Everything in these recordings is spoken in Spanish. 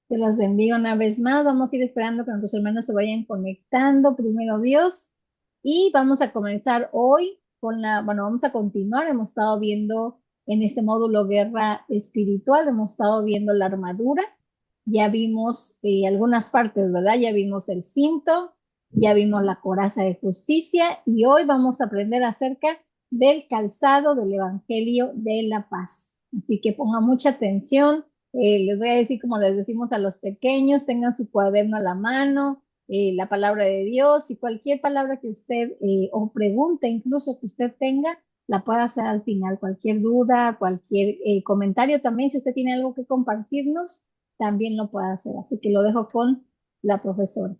Te las bendiga una vez más. Vamos a ir esperando que nuestros hermanos se vayan conectando, primero Dios. Y vamos a comenzar hoy bueno, vamos a continuar. Hemos estado viendo en este módulo guerra espiritual, hemos estado viendo la armadura. Ya vimos algunas partes, ¿verdad? Ya vimos el cinto, ya vimos la coraza de justicia y hoy vamos a aprender acerca del calzado del Evangelio de la Paz. Así que ponga mucha atención. Les voy a decir como les decimos a los pequeños, tengan su cuaderno a la mano, la palabra de Dios y cualquier palabra que usted o pregunta incluso que usted tenga, la pueda hacer al final. Cualquier duda, cualquier comentario también, si usted tiene algo que compartirnos, también lo puede hacer. Así que lo dejo con la profesora.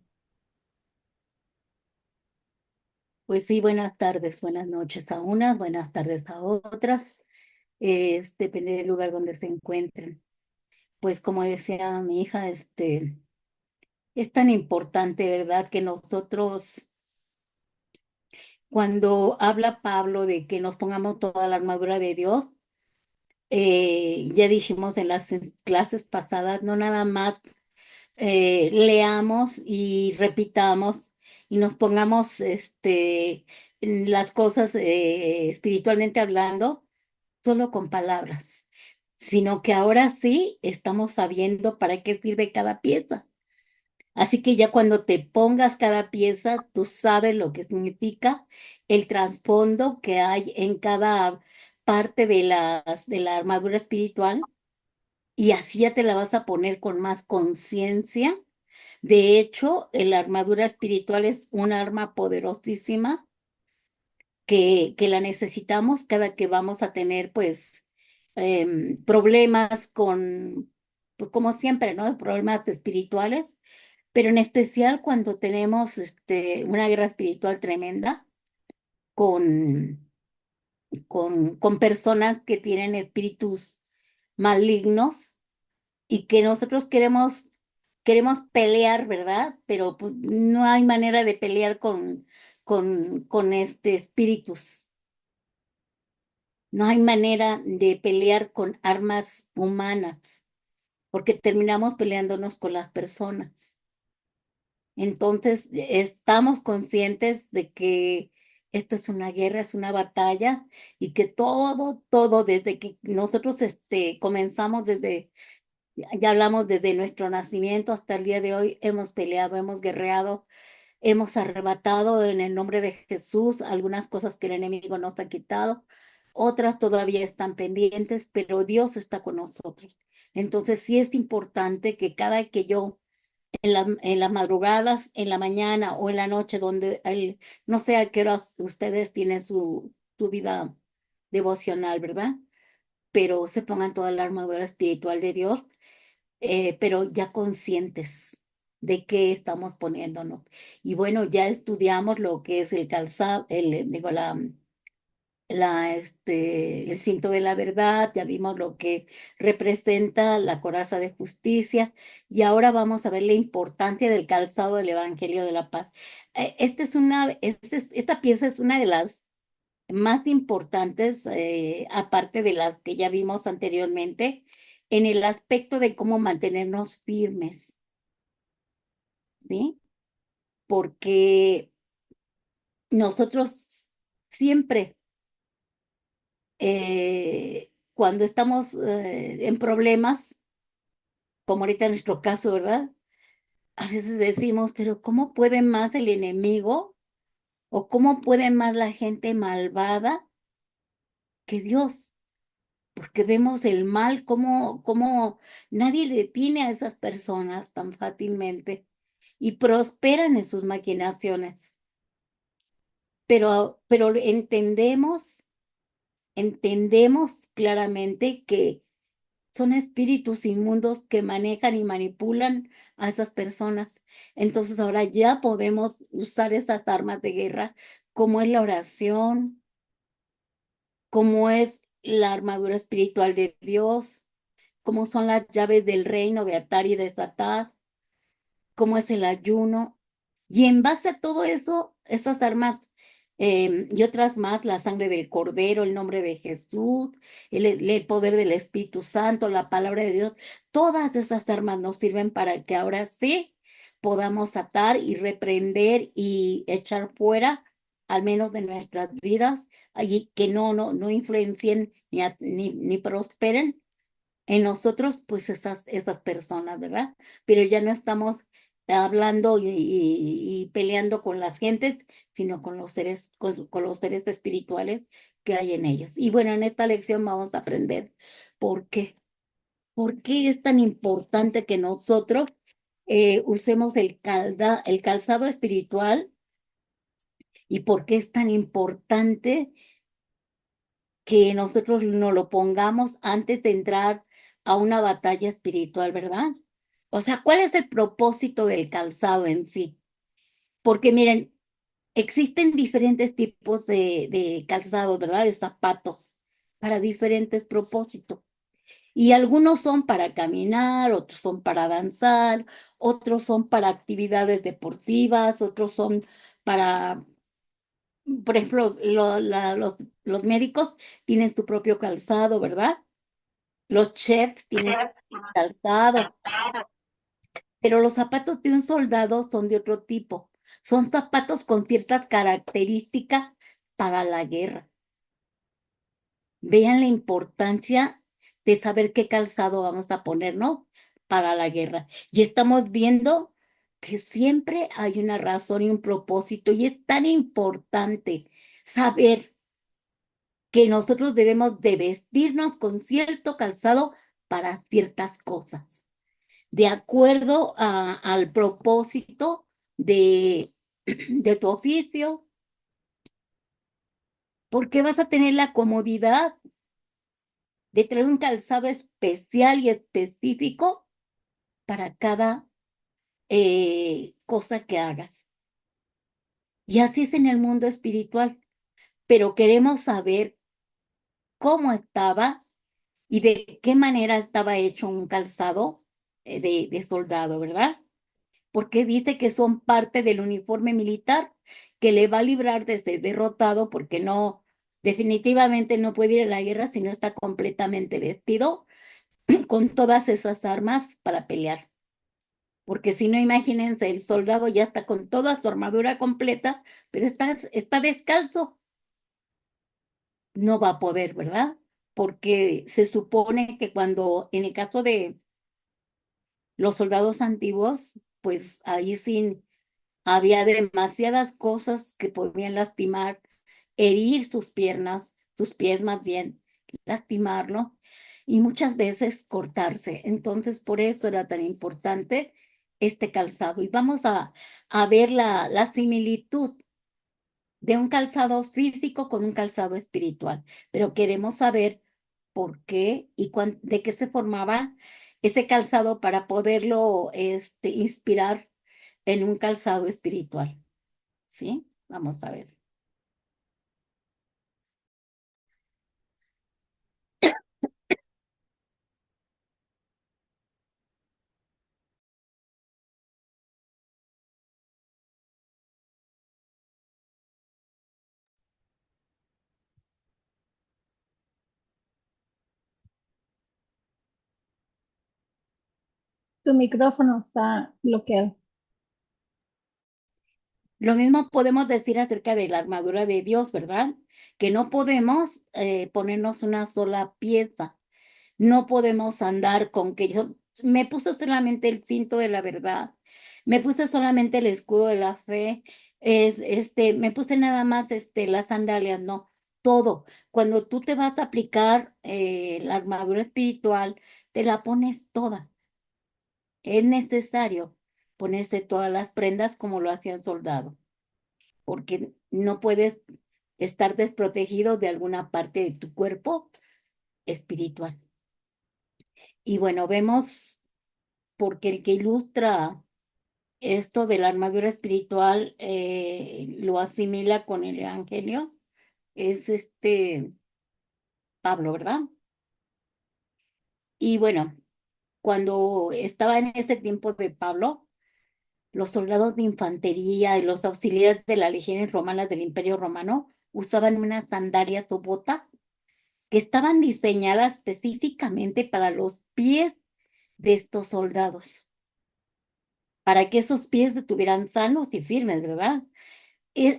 Pues sí, buenas tardes, buenas noches a unas, buenas tardes a otras. Depende del lugar donde se encuentren. Pues como decía mi hija, es tan importante, ¿verdad? Que nosotros, cuando habla Pablo de que nos pongamos toda la armadura de Dios, ya dijimos en las clases pasadas, no nada más leamos y repitamos y nos pongamos en las cosas espiritualmente hablando solo con palabras, sino que ahora sí estamos sabiendo para qué sirve cada pieza. Así que ya cuando te pongas cada pieza, tú sabes lo que significa el trasfondo que hay en cada parte de la armadura espiritual y así ya te la vas a poner con más conciencia. De hecho, la armadura espiritual es un arma poderosísima que la necesitamos cada que vamos a tener, pues, problemas pues, como siempre, ¿no? Problemas espirituales, pero en especial cuando tenemos una guerra espiritual tremenda con, con personas que tienen espíritus malignos y que nosotros queremos pelear, ¿verdad? Pero pues no hay manera de pelear con espíritus. No hay manera de pelear con armas humanas, porque terminamos peleándonos con las personas. Entonces, estamos conscientes de que esto es una guerra, es una batalla, y que todo, desde que nosotros comenzamos ya hablamos desde nuestro nacimiento hasta el día de hoy, hemos peleado, hemos guerreado, hemos arrebatado en el nombre de Jesús algunas cosas que el enemigo nos ha quitado, otras todavía están pendientes, pero Dios está con nosotros. Entonces sí es importante que cada que yo en las madrugadas, en la mañana o en la noche, no sé a qué horas ustedes tienen su vida devocional, ¿verdad? Pero se pongan toda la armadura espiritual de Dios, pero ya conscientes de qué estamos poniéndonos. Y bueno, ya estudiamos lo que es el calzado, digo, el cinto de la verdad, ya vimos lo que representa la coraza de justicia, y ahora vamos a ver la importancia del calzado del Evangelio de la Paz. Esta pieza es una de las más importantes, aparte de las que ya vimos anteriormente, en el aspecto de cómo mantenernos firmes, ¿sí? Porque nosotros siempre, cuando estamos en problemas, como ahorita en nuestro caso, ¿verdad? A veces decimos, pero ¿cómo puede más el enemigo o cómo puede más la gente malvada que Dios? Porque vemos el mal, cómo nadie detiene a esas personas tan fácilmente y prosperan en sus maquinaciones. Pero entendemos claramente que son espíritus inmundos que manejan y manipulan a esas personas. Entonces ahora ya podemos usar esas armas de guerra, como es la oración, como es la armadura espiritual de Dios, como son las llaves del reino de atar y desatar, como es el ayuno. Y en base a todo eso, esas armas y otras más, la sangre del Cordero, el nombre de Jesús, el poder del Espíritu Santo, la palabra de Dios. Todas esas armas nos sirven para que ahora sí podamos atar y reprender y echar fuera, al menos de nuestras vidas, y que no influencien ni prosperen en nosotros, pues esas personas, ¿verdad? Pero ya no estamos hablando y peleando con las gentes, sino con los seres, con los seres espirituales que hay en ellos. Y bueno, en esta lección vamos a aprender por qué. ¿Por qué es tan importante que nosotros usemos el calzado espiritual y por qué es tan importante que nosotros nos lo pongamos antes de entrar a una batalla espiritual, ¿verdad? O sea, ¿cuál es el propósito del calzado en sí? Porque miren, existen diferentes tipos de calzado, ¿verdad? De zapatos para diferentes propósitos. Y algunos son para caminar, otros son para danzar, otros son para actividades deportivas, otros son para, por ejemplo, los médicos tienen su propio calzado, ¿verdad? Los chefs tienen su calzado, pero los zapatos de un soldado son de otro tipo. Son zapatos con ciertas características para la guerra. Vean la importancia de saber qué calzado vamos a ponernos para la guerra. Y estamos viendo que siempre hay una razón y un propósito, y es tan importante saber que nosotros debemos de vestirnos con cierto calzado para ciertas cosas, de acuerdo al propósito de, de tu oficio, porque vas a tener la comodidad de traer un calzado especial y específico para cada cosa que hagas. Y así es en el mundo espiritual, pero queremos saber cómo estaba y de qué manera estaba hecho un calzado de soldado, ¿verdad? Porque dice que son parte del uniforme militar que le va a librar de ser derrotado porque no, definitivamente no puede ir a la guerra si no está completamente vestido con todas esas armas para pelear. Porque si no, imagínense, el soldado ya está con toda su armadura completa, pero está descalzo. No va a poder, ¿verdad? Porque se supone que cuando, en el caso de los soldados antiguos, pues ahí sí había demasiadas cosas que podían lastimar, herir sus piernas, sus pies más bien, lastimarlo y muchas veces cortarse. Entonces, por eso era tan importante este calzado. Y vamos a ver la similitud de un calzado físico con un calzado espiritual, pero queremos saber por qué y de qué se formaba ese calzado para poderlo inspirar en un calzado espiritual. ¿Sí? Vamos a ver. Tu micrófono está bloqueado. Lo mismo podemos decir acerca de la armadura de Dios, ¿verdad? Que no podemos ponernos una sola pieza. No podemos andar con que yo me puse solamente el cinto de la verdad, me puse solamente el escudo de la fe, me puse nada más las sandalias, no, todo. Cuando tú te vas a aplicar la armadura espiritual, te la pones toda. Es necesario ponerse todas las prendas como lo hacía un soldado, porque no puedes estar desprotegido de alguna parte de tu cuerpo espiritual. Y bueno, vemos porque el que ilustra esto de la armadura espiritual lo asimila con el evangelio, es Pablo, ¿verdad? Y bueno, cuando estaba en ese tiempo de Pablo, los soldados de infantería y los auxiliares de las legiones romanas del Imperio Romano usaban unas sandalias o botas que estaban diseñadas específicamente para los pies de estos soldados, para que esos pies estuvieran sanos y firmes, ¿verdad?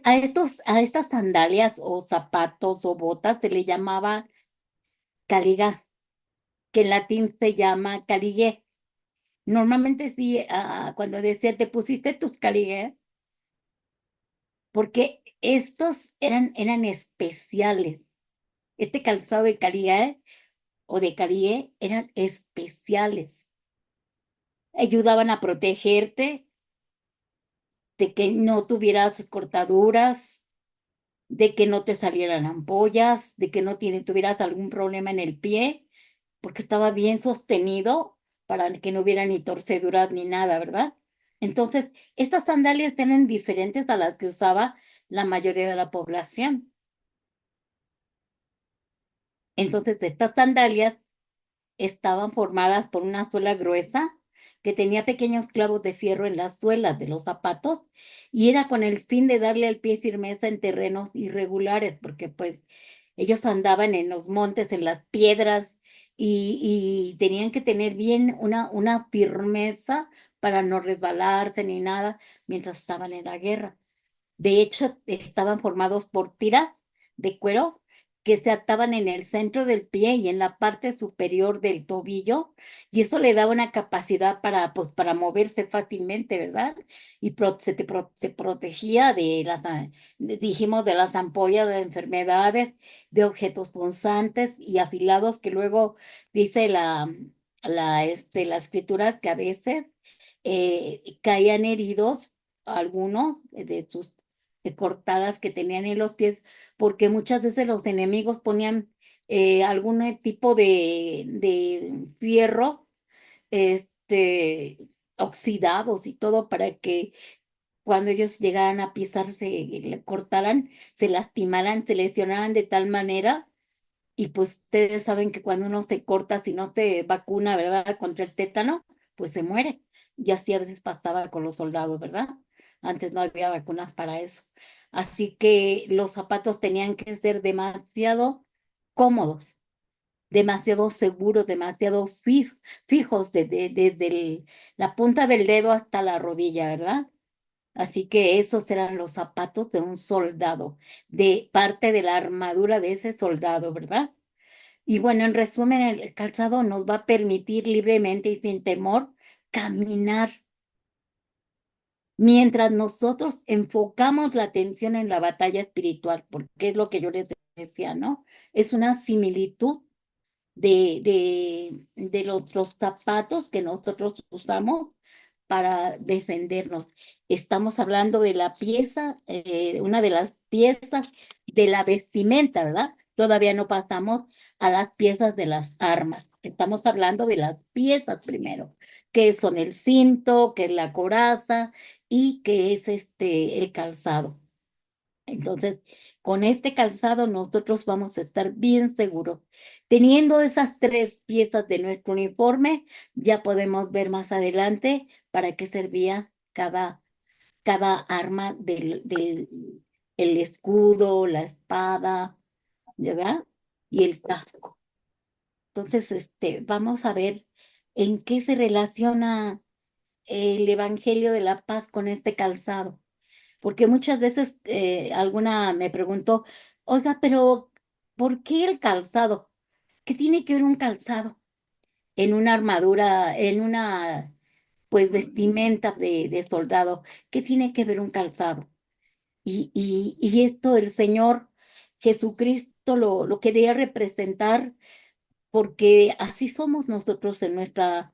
A estas sandalias o zapatos o botas se le llamaba caliga, que en latín se llama caligue. Normalmente sí, cuando decía te pusiste tus caligué, porque estos eran especiales. Este calzado de caligue o de caligue eran especiales. Ayudaban a protegerte de que no tuvieras cortaduras, de que no te salieran ampollas, de que no tuvieras algún problema en el pie, porque estaba bien sostenido para que no hubiera ni torceduras ni nada, ¿verdad? Entonces, estas sandalias eran diferentes a las que usaba la mayoría de la población. Entonces, estas sandalias estaban formadas por una suela gruesa que tenía pequeños clavos de fierro en las suelas de los zapatos y era con el fin de darle al pie firmeza en terrenos irregulares, porque pues ellos andaban en los montes, en las piedras y tenían que tener bien una firmeza para no resbalarse ni nada mientras estaban en la guerra. De hecho, estaban formados por tiras de cuero que se ataban en el centro del pie y en la parte superior del tobillo, y eso le daba una capacidad para, pues, para moverse fácilmente, ¿verdad? Y se protegía de dijimos, de las ampollas de enfermedades, de objetos punzantes y afilados que luego dice la escritura que a veces caían heridos algunos de sus cortadas que tenían en los pies, porque muchas veces los enemigos ponían algún tipo de fierro, este, oxidados y todo para que cuando ellos llegaran a pisarse, le cortaran, se lastimaran, se lesionaran de tal manera. Y pues ustedes saben que cuando uno se corta, si no se vacuna, ¿verdad? Contra el tétano, pues se muere. Y así a veces pasaba con los soldados, ¿verdad? Antes no había vacunas para eso. Así que los zapatos tenían que ser demasiado cómodos, demasiado seguros, demasiado fijos desde la punta del dedo hasta la rodilla, ¿verdad? Así que esos eran los zapatos de un soldado, de parte de la armadura de ese soldado, ¿verdad? Y bueno, en resumen, el calzado nos va a permitir libremente y sin temor caminar mientras nosotros enfocamos la atención en la batalla espiritual, porque es lo que yo les decía, ¿no? Es una similitud de los zapatos que nosotros usamos para defendernos. Estamos hablando de la pieza, una de las piezas de la vestimenta, ¿verdad? Todavía no pasamos a las piezas de las armas. Estamos hablando de las piezas primero, que son el cinto, que es la coraza y que es el calzado. Entonces, con este calzado nosotros vamos a estar bien seguros. Teniendo esas tres piezas de nuestro uniforme, ya podemos ver más adelante para qué servía cada arma del el escudo, la espada, ¿verdad? Y el casco. Entonces, vamos a ver en qué se relaciona el Evangelio de la Paz con este calzado. Porque muchas veces alguna me preguntó, oiga, pero ¿por qué el calzado? ¿Qué tiene que ver un calzado en una armadura, en una, pues, vestimenta de soldado? ¿Qué tiene que ver un calzado? Y esto el Señor Jesucristo lo quería representar porque así somos nosotros en nuestra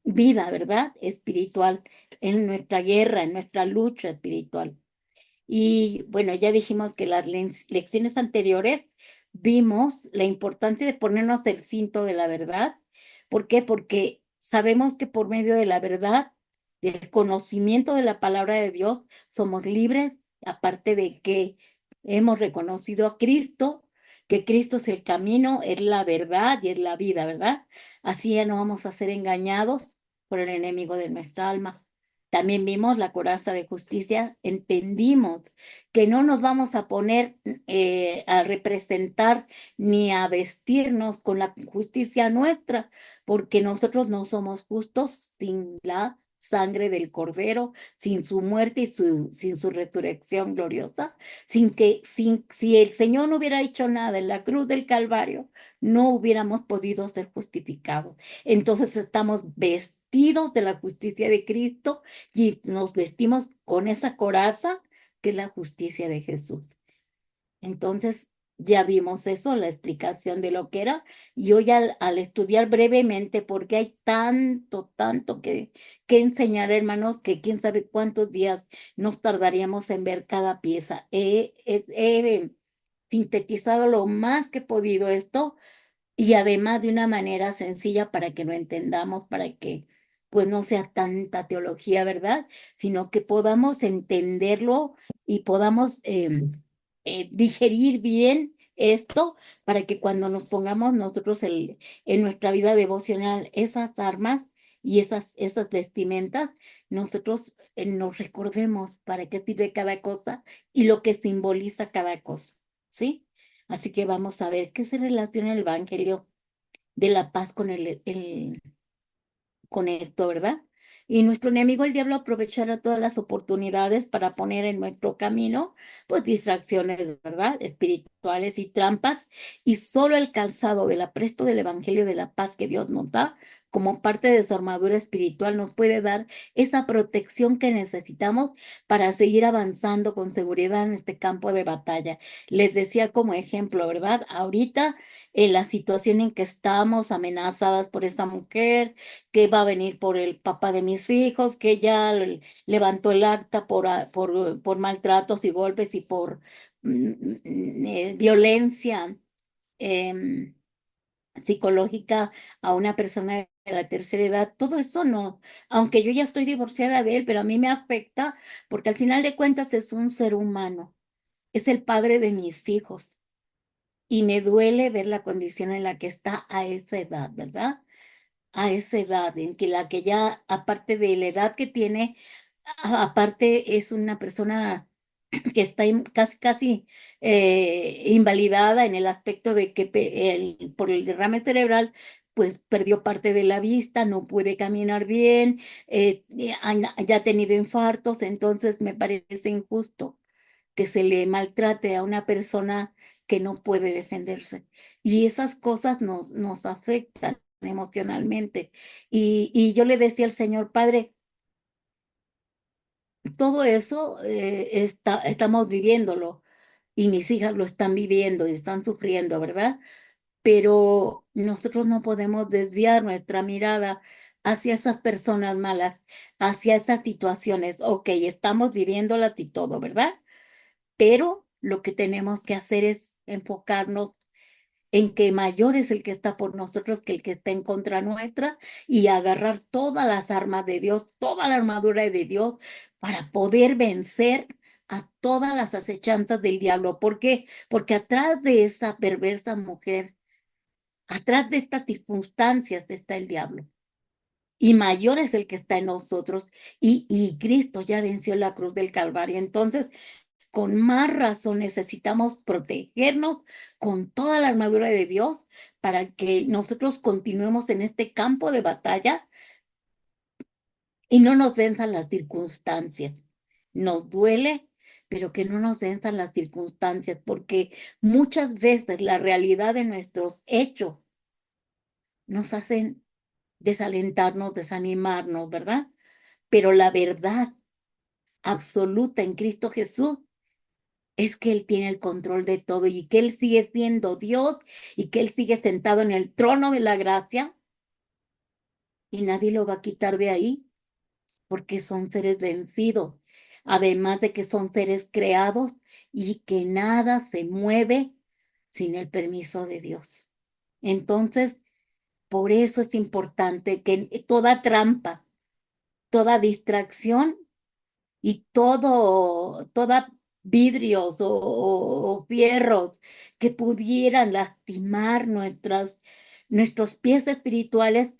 vida, ¿verdad? Espiritual, en nuestra guerra, en nuestra lucha espiritual. Y bueno, ya dijimos que las lecciones anteriores vimos la importancia de ponernos el cinto de la verdad. ¿Por qué? Porque sabemos que por medio de la verdad, del conocimiento de la palabra de Dios, somos libres, aparte de que hemos reconocido a Cristo, que Cristo es el camino, es la verdad y es la vida, ¿verdad? Así ya no vamos a ser engañados por el enemigo de nuestra alma. También vimos la coraza de justicia, entendimos que no nos vamos a poner a representar ni a vestirnos con la justicia nuestra, porque nosotros no somos justos sin la sangre del Cordero, sin su muerte y sin su resurrección gloriosa, si el Señor no hubiera hecho nada en la cruz del Calvario, no hubiéramos podido ser justificados. Entonces estamos vestidos de la justicia de Cristo y nos vestimos con esa coraza que es la justicia de Jesús. Entonces, ya vimos eso, la explicación de lo que era, y hoy al estudiar brevemente, porque hay tanto, tanto que enseñar, hermanos, que quién sabe cuántos días nos tardaríamos en ver cada pieza. He sintetizado lo más que he podido esto y además de una manera sencilla para que lo entendamos, para que pues no sea tanta teología, ¿verdad? Sino que podamos entenderlo y podamos digerir bien esto para que cuando nos pongamos nosotros en nuestra vida devocional esas armas y esas vestimentas, nosotros nos recordemos para qué sirve cada cosa y lo que simboliza cada cosa, ¿sí? Así que vamos a ver qué se relaciona el Evangelio de la paz con esto, ¿verdad? Y nuestro enemigo, el diablo, aprovechará todas las oportunidades para poner en nuestro camino, pues distracciones, ¿verdad? Espirituales y trampas, y solo el calzado del apresto del Evangelio de la paz que Dios nos da, como parte de su armadura espiritual, nos puede dar esa protección que necesitamos para seguir avanzando con seguridad en este campo de batalla. Les decía como ejemplo, ¿verdad? Ahorita, en la situación en que estamos amenazadas por esta mujer, que va a venir por el papá de mis hijos, que ya levantó el acta por maltratos y golpes y por violencia em, psicológica a una persona de la tercera edad. Todo eso no, aunque yo ya estoy divorciada de él, pero a mí me afecta porque al final de cuentas es un ser humano, es el padre de mis hijos. Y me duele ver la condición en la que está a esa edad, ¿verdad? A esa edad, en que la que ya, aparte de la edad que tiene, aparte es una persona que está casi, casi invalidada en el aspecto de que por el derrame cerebral, pues perdió parte de la vista, no puede caminar bien, ya ha tenido infartos, entonces me parece injusto que se le maltrate a una persona que no puede defenderse. Y esas cosas nos afectan emocionalmente. Y yo le decía al Señor, Padre, todo eso estamos viviéndolo y mis hijas lo están viviendo y están sufriendo, ¿verdad? Pero nosotros no podemos desviar nuestra mirada hacia esas personas malas, hacia esas situaciones. Ok, estamos viviéndolas y todo, ¿verdad? Pero lo que tenemos que hacer es enfocarnos en que mayor es el que está por nosotros que el que está en contra nuestra y agarrar todas las armas de Dios, toda la armadura de Dios para poder vencer a todas las acechanzas del diablo. ¿Por qué? Porque atrás de esa perversa mujer, atrás de estas circunstancias está el diablo. Y mayor es el que está en nosotros. Y Cristo ya venció la cruz del Calvario. Entonces, con más razón necesitamos protegernos con toda la armadura de Dios para que nosotros continuemos en este campo de batalla y no nos venzan las circunstancias. Nos duele, pero que no nos venzan las circunstancias, porque muchas veces la realidad de nuestros hechos nos hacen desalentarnos, desanimarnos, ¿verdad? Pero la verdad absoluta en Cristo Jesús es que Él tiene el control de todo y que Él sigue siendo Dios y que Él sigue sentado en el trono de la gracia y nadie lo va a quitar de ahí porque son seres vencidos, además de que son seres creados y que nada se mueve sin el permiso de Dios. Entonces, por eso es importante que toda trampa, toda distracción y toda vidrios o fierros que pudieran lastimar nuestros pies espirituales,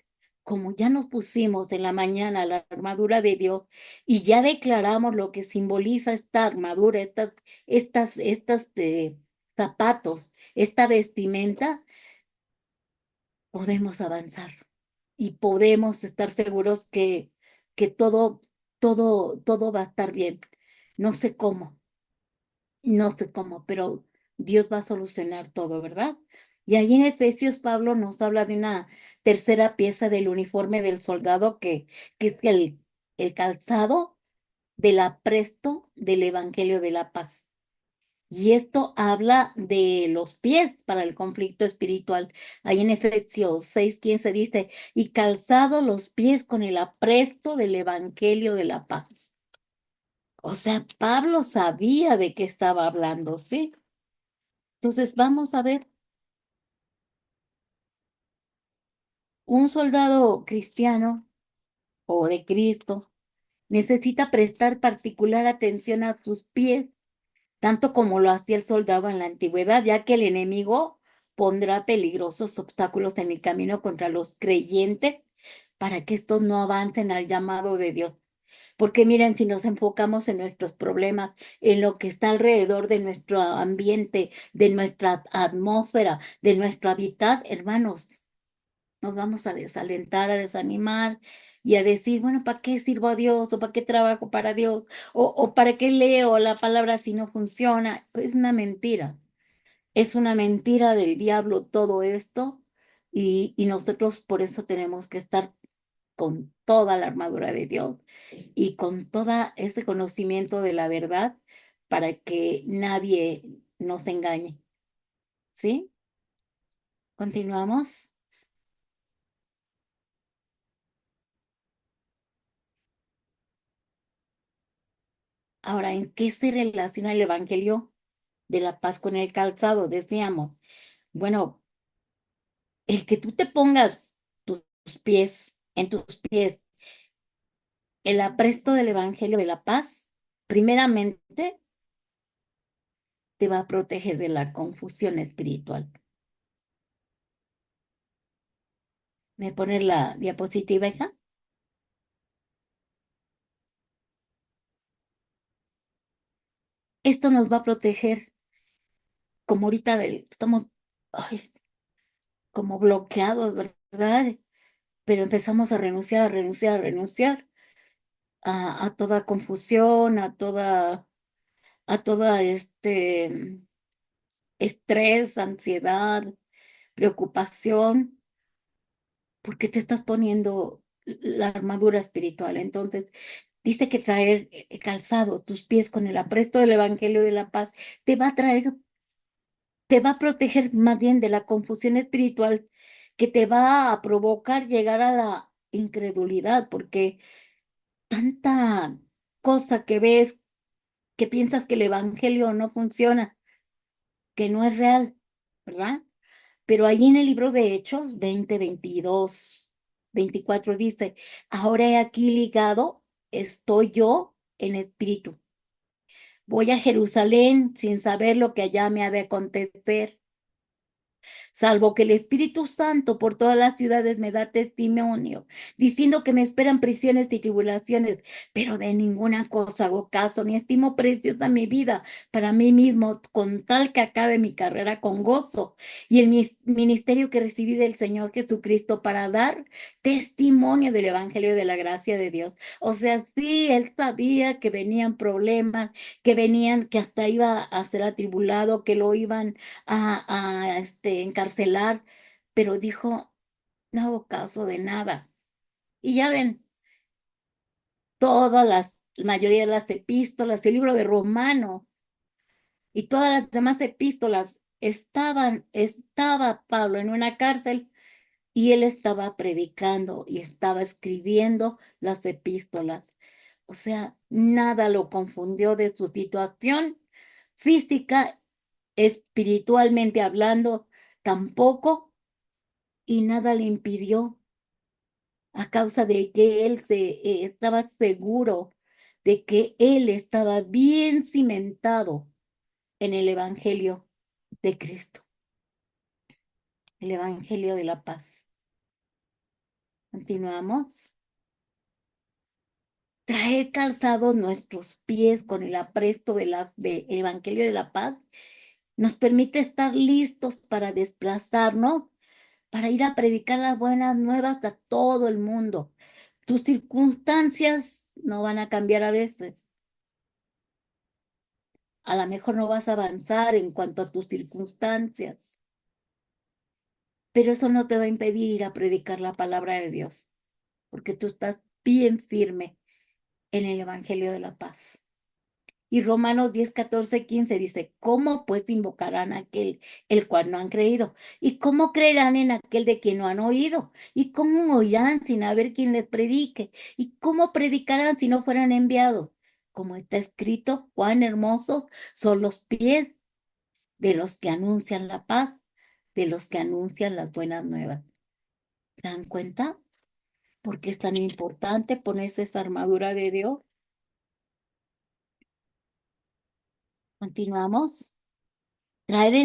como ya nos pusimos en la mañana la armadura de Dios y ya declaramos lo que simboliza esta armadura, estas zapatos, esta vestimenta, podemos avanzar y podemos estar seguros que todo va a estar bien. No sé cómo, no sé cómo, pero Dios va a solucionar todo, ¿verdad? Y ahí en Efesios, Pablo nos habla de una tercera pieza del uniforme del soldado que es el calzado del apresto del Evangelio de la paz. Y esto habla de los pies para el conflicto espiritual. Ahí en Efesios 6:15 dice, y calzado los pies con el apresto del Evangelio de la paz. O sea, Pablo sabía de qué estaba hablando, ¿sí? Entonces vamos a ver, un soldado cristiano o de Cristo necesita prestar particular atención a sus pies, tanto como lo hacía el soldado en la antigüedad, ya que el enemigo pondrá peligrosos obstáculos en el camino contra los creyentes para que estos no avancen al llamado de Dios. Porque miren, si nos enfocamos en nuestros problemas, en lo que está alrededor de nuestro ambiente, de nuestra atmósfera, de nuestro hábitat, hermanos, nos vamos a desalentar, a desanimar y a decir, bueno, ¿para qué sirvo a Dios? ¿O para qué trabajo para Dios? ¿O para qué leo la palabra si no funciona? Es una mentira. Es una mentira del diablo todo esto y nosotros por eso tenemos que estar con toda la armadura de Dios y con todo ese conocimiento de la verdad para que nadie nos engañe. ¿Sí? ¿Continuamos? Ahora, ¿en qué se relaciona el Evangelio de la paz con el calzado? Decíamos, bueno, el que tú te pongas tus pies, en tus pies, el apresto del Evangelio de la paz, primeramente te va a proteger de la confusión espiritual. ¿Me pones la diapositiva, hija? Esto nos va a proteger, como ahorita estamos ay, como bloqueados, ¿verdad? Pero empezamos a renunciar, a renunciar, a renunciar a toda confusión, a toda estrés, ansiedad, preocupación, porque te estás poniendo la armadura espiritual. Entonces, dice que traer calzado tus pies con el apresto del Evangelio de la paz te va a traer, te va a proteger más bien de la confusión espiritual que te va a provocar llegar a la incredulidad, porque tanta cosa que ves, que piensas que el Evangelio no funciona, que no es real, ¿verdad? Pero ahí en el libro de Hechos 20, 22, 24 dice, ahora he aquí ligado, estoy yo en espíritu. Voy a Jerusalén sin saber lo que allá me ha de acontecer, salvo que el Espíritu Santo por todas las ciudades me da testimonio, diciendo que me esperan prisiones y tribulaciones, pero de ninguna cosa hago caso, ni estimo preciosa mi vida para mí mismo, con tal que acabe mi carrera con gozo y el ministerio que recibí del Señor Jesucristo para dar testimonio del Evangelio de la gracia de Dios. O sea, sí, él sabía que venían problemas, que venían, que hasta iba a ser atribulado, que lo iban a encarcelar, pero dijo, no hago caso de nada. Y ya ven, la mayoría de las epístolas, el libro de Romanos y todas las demás epístolas estaba Pablo en una cárcel y él estaba predicando y estaba escribiendo las epístolas. O sea, nada lo confundió de su situación física, espiritualmente hablando, tampoco, y nada le impidió a causa de que él estaba seguro de que él estaba bien cimentado en el Evangelio de Cristo, el Evangelio de la paz. Continuamos. Traer calzados nuestros pies con el apresto del Evangelio de la Paz nos permite estar listos para desplazarnos, para ir a predicar las buenas nuevas a todo el mundo. Tus circunstancias no van a cambiar a veces. A lo mejor no vas a avanzar en cuanto a tus circunstancias, pero eso no te va a impedir ir a predicar la palabra de Dios, porque tú estás bien firme en el Evangelio de la Paz. Y Romanos 10, 14, 15 dice, ¿cómo pues invocarán a aquel el cual no han creído? ¿Y cómo creerán en aquel de quien no han oído? ¿Y cómo oirán sin haber quien les predique? ¿Y cómo predicarán si no fueran enviados? Como está escrito, cuán hermosos son los pies de los que anuncian la paz, de los que anuncian las buenas nuevas. ¿Se dan cuenta? ¿Por qué es tan importante ponerse esa armadura de Dios? Continuamos. Traer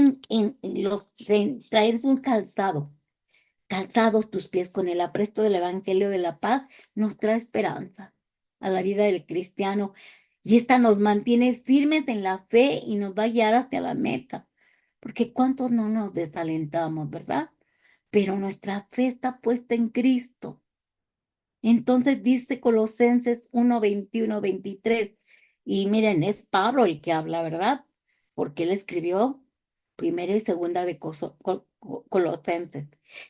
un calzado, calzados tus pies con el apresto del Evangelio de la paz, nos trae esperanza a la vida del cristiano. Y esta nos mantiene firmes en la fe y nos va a guiar hacia la meta. Porque cuántos no nos desalentamos, ¿verdad? Pero nuestra fe está puesta en Cristo. Entonces dice Colosenses 1, 21, 23. Y miren, es Pablo el que habla, ¿verdad? Porque él escribió primera y segunda de Colosenses.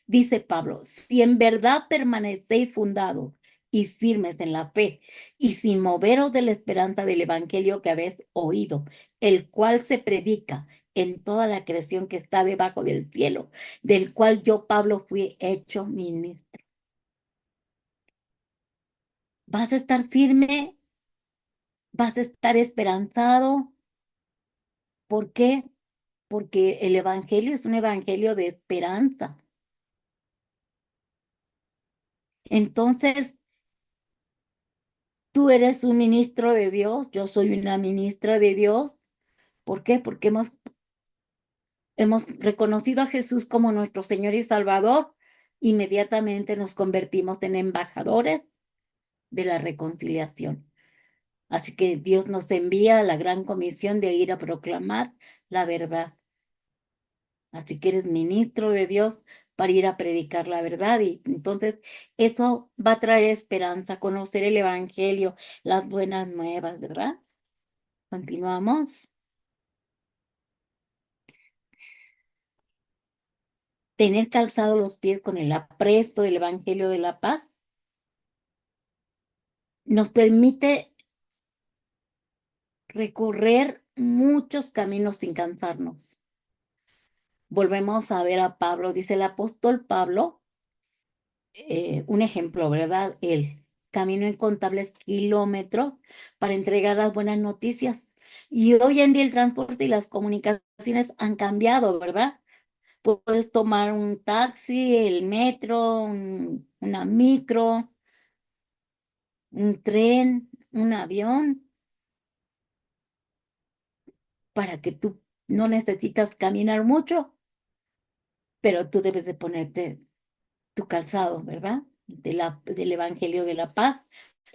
Dice Pablo, si en verdad permanecéis fundados y firmes en la fe y sin moveros de la esperanza del evangelio que habéis oído, el cual se predica en toda la creación que está debajo del cielo, del cual yo, Pablo, fui hecho ministro. Vas a estar firme, vas a estar esperanzado. ¿Por qué? Porque el evangelio es un evangelio de esperanza. Entonces, tú eres un ministro de Dios, yo soy una ministra de Dios. ¿Por qué? Porque hemos reconocido a Jesús como nuestro Señor y Salvador. Inmediatamente nos convertimos en embajadores de la reconciliación. Así que Dios nos envía la gran comisión de ir a proclamar la verdad. Así que eres ministro de Dios para ir a predicar la verdad y entonces eso va a traer esperanza, conocer el evangelio, las buenas nuevas, ¿verdad? Continuamos. Tener calzado los pies con el apresto del evangelio de la paz nos permite recorrer muchos caminos sin cansarnos. Volvemos a ver a Pablo, dice el apóstol Pablo, un ejemplo, ¿verdad? Él caminó incontables kilómetros para entregar las buenas noticias. Y hoy en día el transporte y las comunicaciones han cambiado, ¿verdad? Puedes tomar un taxi, el metro, una micro, un tren, un avión, para que tú no necesitas caminar mucho, pero tú debes de ponerte tu calzado, ¿verdad? Del Evangelio de la Paz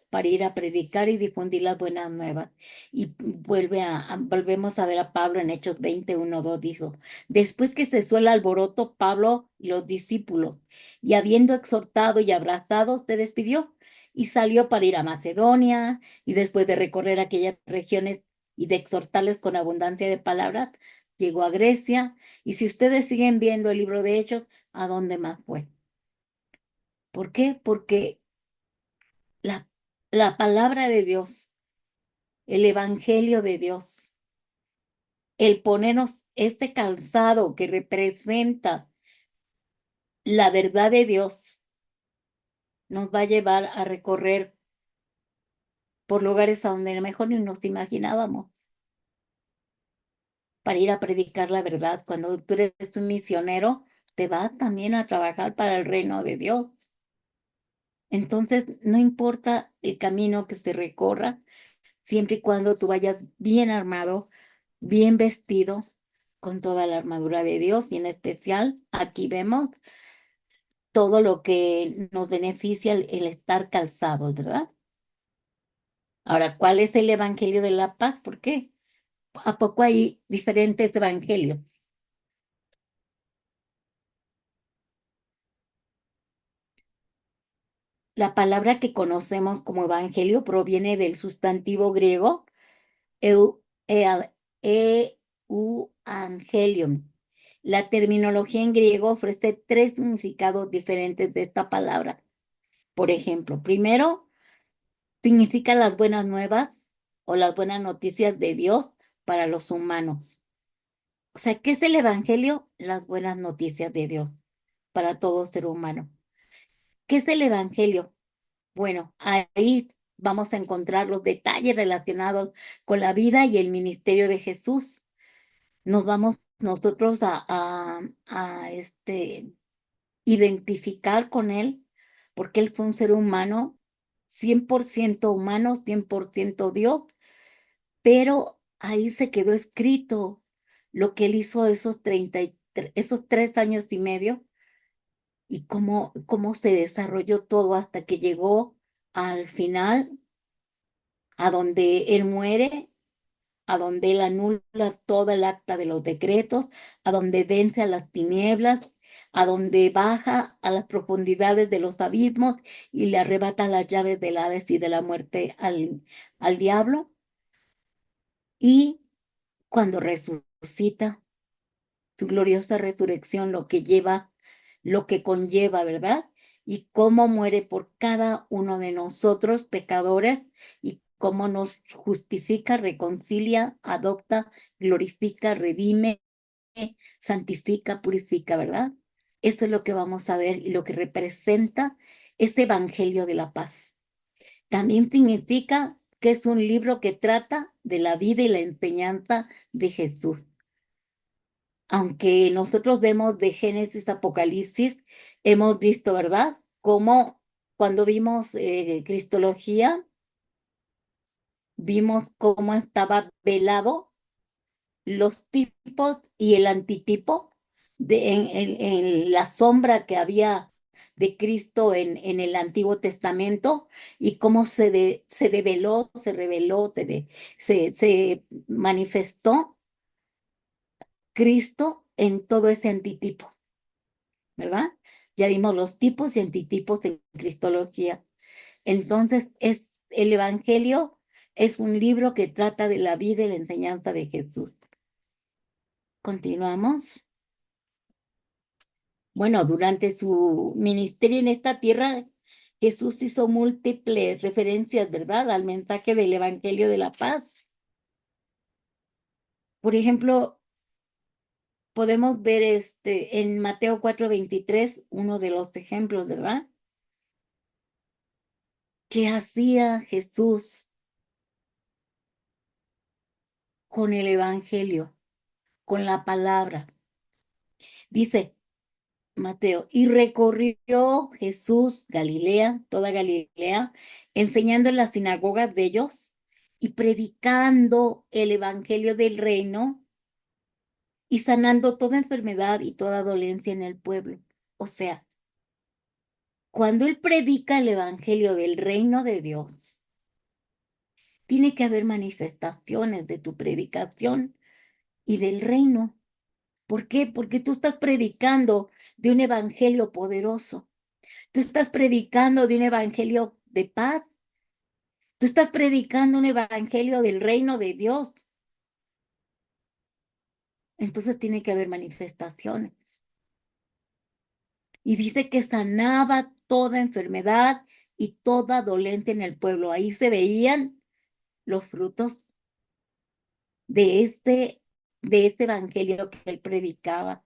para ir a predicar y difundir las buenas nuevas. Y volvemos a ver a Pablo en Hechos 21:2 dijo, después que cesó el alboroto, Pablo y los discípulos, y habiendo exhortado y abrazado, se despidió y salió para ir a Macedonia, y después de recorrer aquellas regiones y de exhortarles con abundancia de palabras, llegó a Grecia, y si ustedes siguen viendo el libro de Hechos, ¿a dónde más fue? ¿Por qué? Porque la, la palabra de Dios, el evangelio de Dios, el ponernos este calzado que representa la verdad de Dios, nos va a llevar a recorrer por lugares a donde a lo mejor ni nos imaginábamos, para ir a predicar la verdad. Cuando tú eres un misionero, te vas también a trabajar para el reino de Dios. Entonces, no importa el camino que se recorra, siempre y cuando tú vayas bien armado, bien vestido, con toda la armadura de Dios y en especial aquí vemos todo lo que nos beneficia el estar calzados, ¿verdad? Ahora, ¿cuál es el Evangelio de la paz? ¿Por qué? ¿A poco hay diferentes evangelios? La palabra que conocemos como evangelio proviene del sustantivo griego eu, ea- euangelion. La terminología en griego ofrece tres significados diferentes de esta palabra. Por ejemplo, primero, significa las buenas nuevas o las buenas noticias de Dios para los humanos. O sea, ¿qué es el evangelio? Las buenas noticias de Dios para todo ser humano. ¿Qué es el evangelio? Bueno, ahí vamos a encontrar los detalles relacionados con la vida y el ministerio de Jesús. Nos vamos nosotros a identificar con él, porque él fue un ser humano, 100% humano, 100% Dios, pero ahí se quedó escrito lo que él hizo esos 3 años y medio y cómo se desarrolló todo hasta que llegó al final, a donde él muere, a donde él anula toda el acta de los decretos, a donde vence a las tinieblas, a donde baja a las profundidades de los abismos y le arrebata las llaves del Hades y de la muerte al diablo. Y cuando resucita, su gloriosa resurrección, lo que conlleva, ¿verdad? Y cómo muere por cada uno de nosotros, pecadores, y cómo nos justifica, reconcilia, adopta, glorifica, redime, santifica, purifica, ¿verdad? Eso es lo que vamos a ver y lo que representa ese Evangelio de la paz. También significa que es un libro que trata de la vida y la enseñanza de Jesús. Aunque nosotros vemos de Génesis a Apocalipsis, hemos visto, ¿verdad? Cómo cuando vimos Cristología, vimos cómo estaba velado los tipos y el antitipo en la sombra que había de Cristo en el Antiguo Testamento y cómo se develó, se reveló, se manifestó Cristo en todo ese antitipo, ¿verdad? Ya vimos los tipos y antitipos en Cristología. Entonces, el Evangelio es un libro que trata de la vida y la enseñanza de Jesús. Continuamos. Bueno, durante su ministerio en esta tierra, Jesús hizo múltiples referencias, ¿verdad?, al mensaje del Evangelio de la paz. Por ejemplo, podemos ver en Mateo 4:23, uno de los ejemplos, ¿verdad? ¿Qué hacía Jesús con el Evangelio, con la palabra? Dice Mateo, y recorrió Jesús Galilea, toda Galilea, enseñando en las sinagogas de ellos y predicando el Evangelio del reino y sanando toda enfermedad y toda dolencia en el pueblo. O sea, cuando él predica el Evangelio del reino de Dios, tiene que haber manifestaciones de tu predicación y del reino. ¿Por qué? Porque tú estás predicando de un evangelio poderoso. Tú estás predicando de un evangelio de paz. Tú estás predicando un evangelio del reino de Dios. Entonces tiene que haber manifestaciones. Y dice que sanaba toda enfermedad y toda dolencia en el pueblo. Ahí se veían los frutos de este evangelio que él predicaba.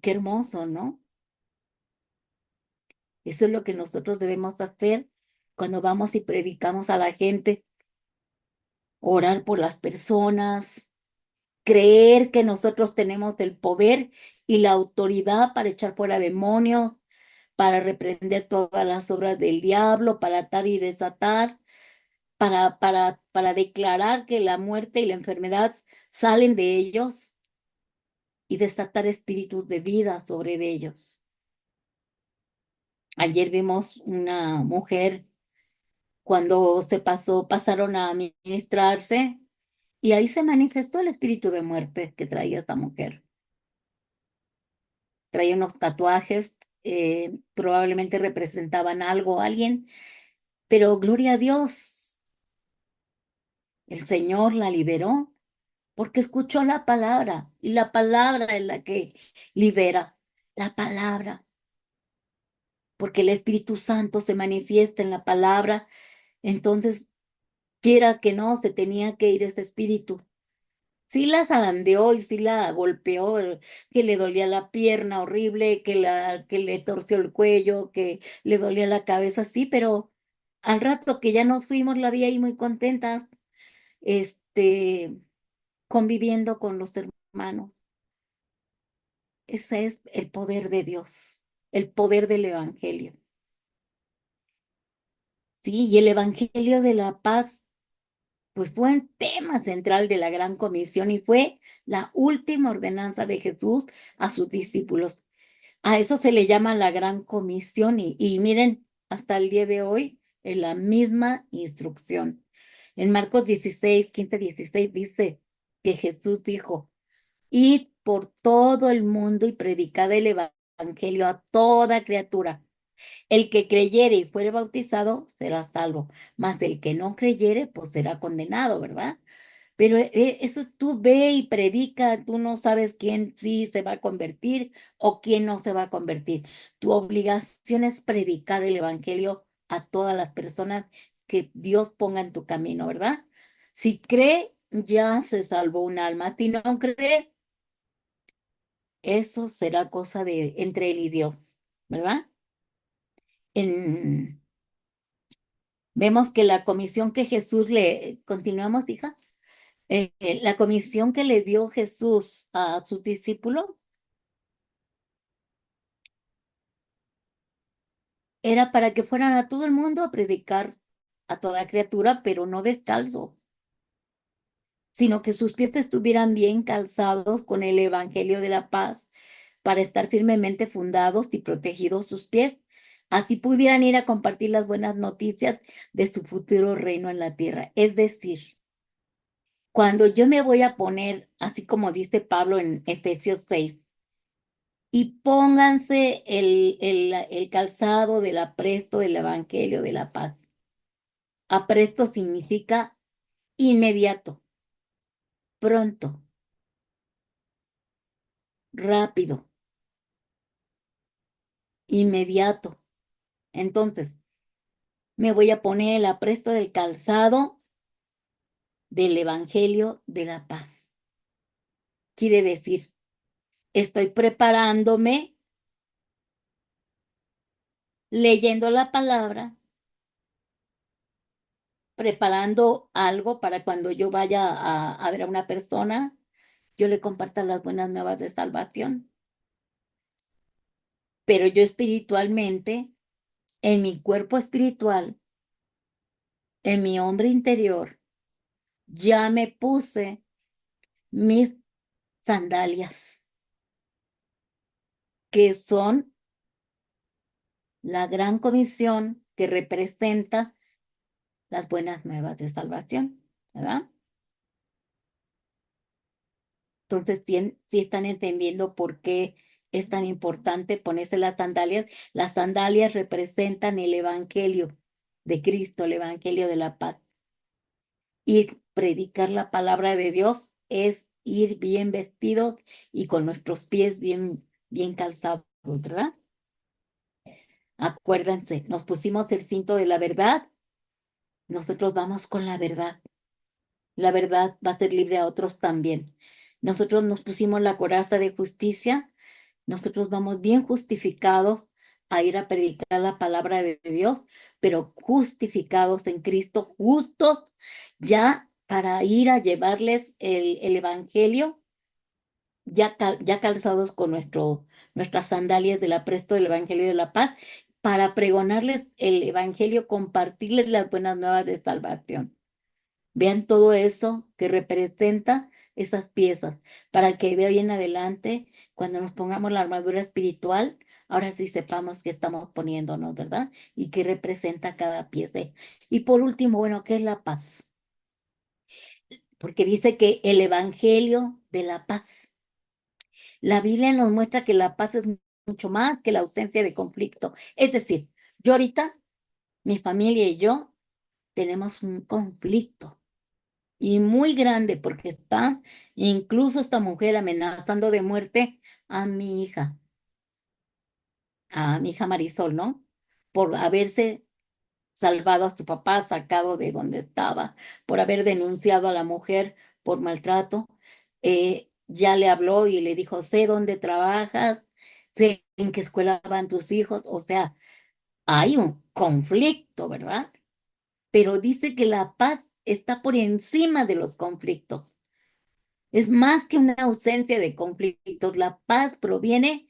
Qué hermoso, ¿no? Eso es lo que nosotros debemos hacer cuando vamos y predicamos a la gente, orar por las personas, creer que nosotros tenemos el poder y la autoridad para echar fuera demonios, para reprender todas las obras del diablo, para atar y desatar, para declarar que la muerte y la enfermedad salen de ellos y desatar espíritus de vida sobre ellos. Ayer vimos una mujer cuando pasaron a ministrarse y ahí se manifestó el espíritu de muerte que traía esta mujer. Traía unos tatuajes, probablemente representaban algo, alguien, pero gloria a Dios, el Señor la liberó porque escuchó la palabra y la palabra es la que libera, la palabra, porque el Espíritu Santo se manifiesta en la palabra, entonces quiera que no, se tenía que ir ese espíritu. Sí la zarandeó y sí la golpeó, que le dolía la pierna horrible, que le torció el cuello, que le dolía la cabeza, sí, pero al rato que ya nos fuimos la vi ahí muy contenta, este, conviviendo con los hermanos. Ese es el poder de Dios, el poder del Evangelio. Sí, y el Evangelio de la paz, pues fue un tema central de la Gran Comisión y fue la última ordenanza de Jesús a sus discípulos. A eso se le llama la Gran Comisión y miren, hasta el día de hoy, en la misma instrucción. En Marcos 16, 15, 16 dice que Jesús dijo, id por todo el mundo y predicad el Evangelio a toda criatura. El que creyere y fuere bautizado será salvo, mas el que no creyere, pues será condenado, ¿verdad? Pero eso tú ve y predica, tú no sabes quién sí se va a convertir o quién no se va a convertir. Tu obligación es predicar el evangelio a todas las personas que Dios ponga en tu camino, ¿verdad? Si cree, ya se salvó un alma. Si no cree, eso será cosa de entre él y Dios, ¿verdad? En, vemos que la comisión que Jesús le, continuamos, hija, la comisión que le dio Jesús a sus discípulos era para que fueran a todo el mundo a predicar a toda criatura, pero no descalzos, sino que sus pies estuvieran bien calzados con el evangelio de la paz, para estar firmemente fundados y protegidos sus pies. Así pudieran ir a compartir las buenas noticias de su futuro reino en la tierra. Es decir, cuando yo me voy a poner, así como dice Pablo en Efesios 6, y pónganse el calzado del apresto del evangelio de la paz. Apresto significa inmediato, pronto, rápido, inmediato. Entonces, me voy a poner el apresto del calzado del Evangelio de la paz. Quiere decir, estoy preparándome, leyendo la palabra, preparando algo para cuando yo vaya a ver a una persona, yo le comparta las buenas nuevas de salvación. Pero yo espiritualmente, en mi cuerpo espiritual, en mi hombre interior, ya me puse mis sandalias, que son la gran comisión que representa las buenas nuevas de salvación, ¿verdad? Entonces, sí están entendiendo por qué es tan importante ponerse las sandalias. Las sandalias representan el evangelio de Cristo, el evangelio de la paz. Y predicar la palabra de Dios es ir bien vestidos y con nuestros pies bien calzados, ¿verdad? Acuérdense, nos pusimos el cinto de la verdad, nosotros vamos con la verdad. La verdad va a ser libre a otros también. Nosotros nos pusimos la coraza de justicia, nosotros vamos bien justificados a ir a predicar la palabra de Dios, pero justificados en Cristo, justos ya para ir a llevarles el evangelio, ya calzados con nuestras sandalias del apresto del evangelio de la paz, para pregonarles el evangelio, compartirles las buenas nuevas de salvación. Vean todo eso que representa esas piezas, para que de hoy en adelante, cuando nos pongamos la armadura espiritual, ahora sí sepamos qué estamos poniéndonos, ¿verdad? Y qué representa cada pieza. Y por último, bueno, ¿qué es la paz? Porque dice que el Evangelio de la paz. La Biblia nos muestra que la paz es mucho más que la ausencia de conflicto. Es decir, yo ahorita, mi familia y yo tenemos un conflicto y muy grande porque está incluso esta mujer amenazando de muerte a mi hija, a mi hija Marisol, ¿no? Por haberse salvado a su papá, sacado de donde estaba, por haber denunciado a la mujer por maltrato. Ya le habló y le dijo, sé dónde trabajas, sé en qué escuela van tus hijos, o sea, hay un conflicto, ¿verdad? Pero dice que la paz está por encima de los conflictos. Es más que una ausencia de conflictos. La paz proviene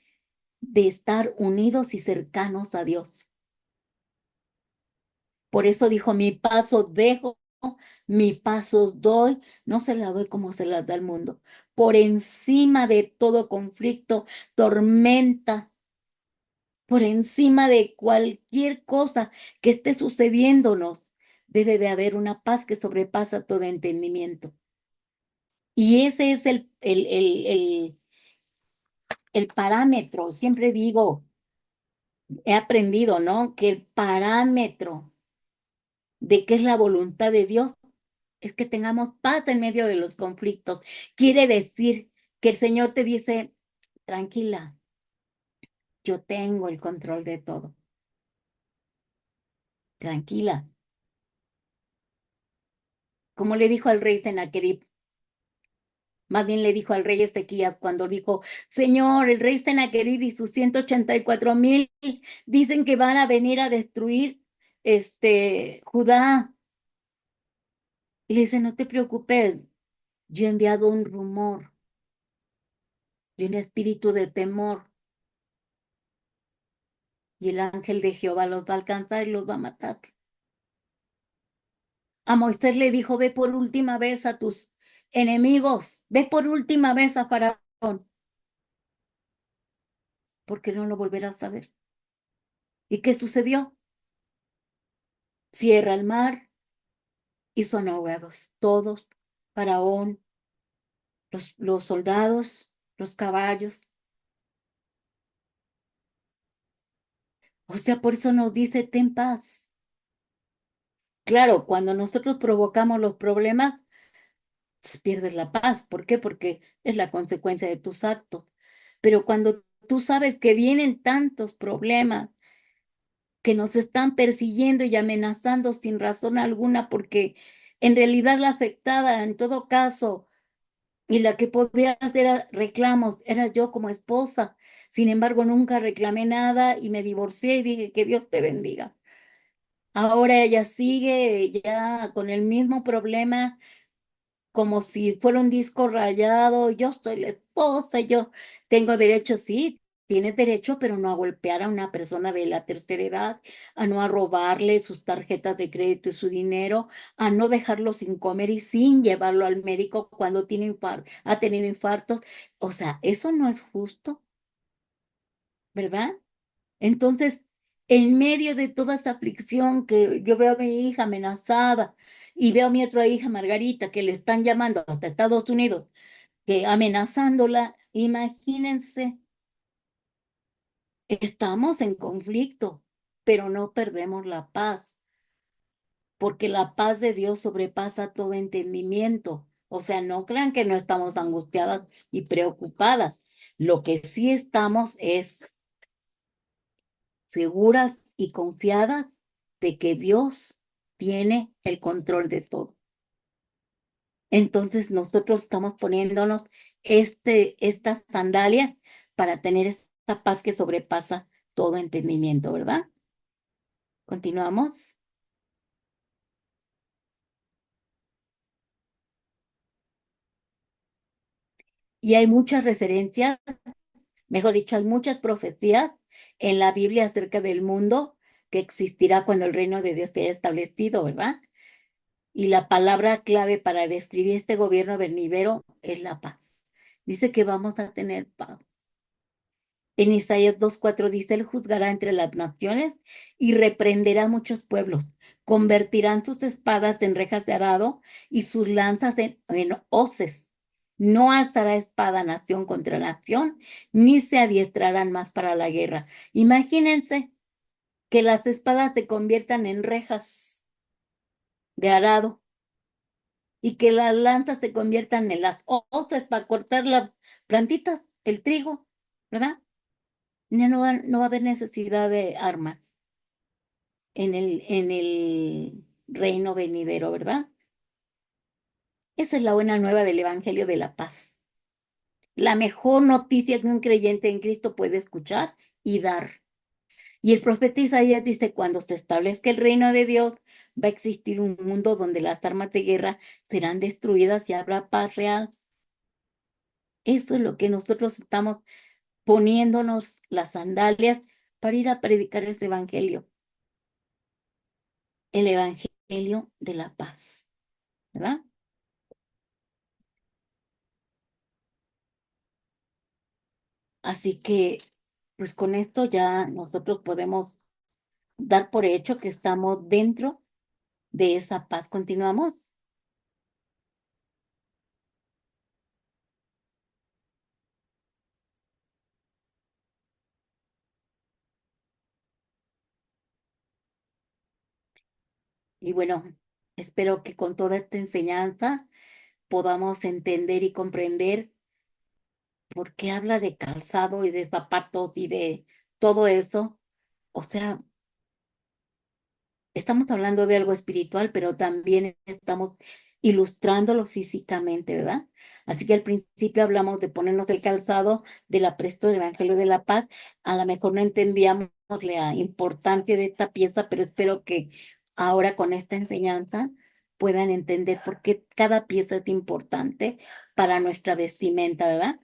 de estar unidos y cercanos a Dios. Por eso dijo, mi paso dejo, mi paso doy, no se la doy como se las da el mundo. Por encima de todo conflicto, tormenta, por encima de cualquier cosa que esté sucediéndonos, debe de haber una paz que sobrepasa todo entendimiento. Y ese es el parámetro. Siempre digo, he aprendido, ¿no? Que el parámetro de qué es la voluntad de Dios es que tengamos paz en medio de los conflictos. Quiere decir que el Señor te dice, tranquila, yo tengo el control de todo. Tranquila. Como le dijo al rey Sennacherib, más bien le dijo al rey Ezequías cuando dijo, Señor, el rey Sennacherib y sus 184,000 dicen que van a venir a destruir Judá. Y le dice, no te preocupes, yo he enviado un rumor de un espíritu de temor y el ángel de Jehová los va a alcanzar y los va a matar. A Moisés le dijo, ve por última vez a tus enemigos, ve por última vez a Faraón, porque no lo volverás a ver. ¿Y qué sucedió? Cierra el mar y son ahogados todos, Faraón, los soldados, los caballos. O sea, por eso nos dice, ten paz. Claro, cuando nosotros provocamos los problemas, pierdes la paz. ¿Por qué? Porque es la consecuencia de tus actos. Pero cuando tú sabes que vienen tantos problemas que nos están persiguiendo y amenazando sin razón alguna, porque en realidad la afectada en todo caso y la que podía hacer reclamos era yo como esposa. Sin embargo, nunca reclamé nada y me divorcié y dije que Dios te bendiga. Ahora ella sigue ya con el mismo problema como si fuera un disco rayado, yo soy la esposa, yo tengo derecho, sí, tienes derecho, pero no a golpear a una persona de la tercera edad, a no a robarle sus tarjetas de crédito y su dinero, a no dejarlo sin comer y sin llevarlo al médico cuando ha tenido infartos. O sea, eso no es justo, ¿verdad? Entonces, en medio de toda esa aflicción que yo veo a mi hija amenazada y veo a mi otra hija, Margarita, que le están llamando hasta Estados Unidos, que amenazándola, imagínense, estamos en conflicto, pero no perdemos la paz, porque la paz de Dios sobrepasa todo entendimiento. O sea, no crean que no estamos angustiadas y preocupadas. Lo que sí estamos es seguras y confiadas de que Dios tiene el control de todo. Entonces nosotros estamos poniéndonos estas sandalias para tener esta paz que sobrepasa todo entendimiento, ¿verdad? Continuamos. Y hay muchas referencias, mejor dicho, hay muchas profecías en la Biblia acerca del mundo que existirá cuando el reino de Dios esté establecido, ¿verdad? Y la palabra clave para describir este gobierno venidero es la paz. Dice que vamos a tener paz. En Isaías 2:4 dice, Él juzgará entre las naciones y reprenderá a muchos pueblos. Convertirán sus espadas en rejas de arado y sus lanzas en hoces. No alzará espada nación contra nación, ni se adiestrarán más para la guerra. Imagínense que las espadas se conviertan en rejas de arado y que las lanzas se conviertan en las hoces para cortar las plantitas, el trigo, ¿verdad? Ya no va a haber necesidad de armas en el reino venidero, ¿verdad? Esa es la buena nueva del Evangelio de la paz. La mejor noticia que un creyente en Cristo puede escuchar y dar. Y el profeta Isaías dice, cuando se establezca el reino de Dios, va a existir un mundo donde las armas de guerra serán destruidas y habrá paz real. Eso es lo que nosotros estamos poniéndonos las sandalias para ir a predicar ese evangelio, el evangelio de la paz, ¿verdad? Así que, pues con esto ya nosotros podemos dar por hecho que estamos dentro de esa paz. Continuamos. Y bueno, espero que con toda esta enseñanza podamos entender y comprender por qué habla de calzado y de zapatos y de todo eso. O sea, estamos hablando de algo espiritual, pero también estamos ilustrándolo físicamente, ¿verdad? Así que al principio hablamos de ponernos el calzado del apresto del Evangelio de la Paz. A lo mejor no entendíamos la importancia de esta pieza, pero espero que ahora con esta enseñanza puedan entender por qué cada pieza es importante para nuestra vestimenta, ¿verdad?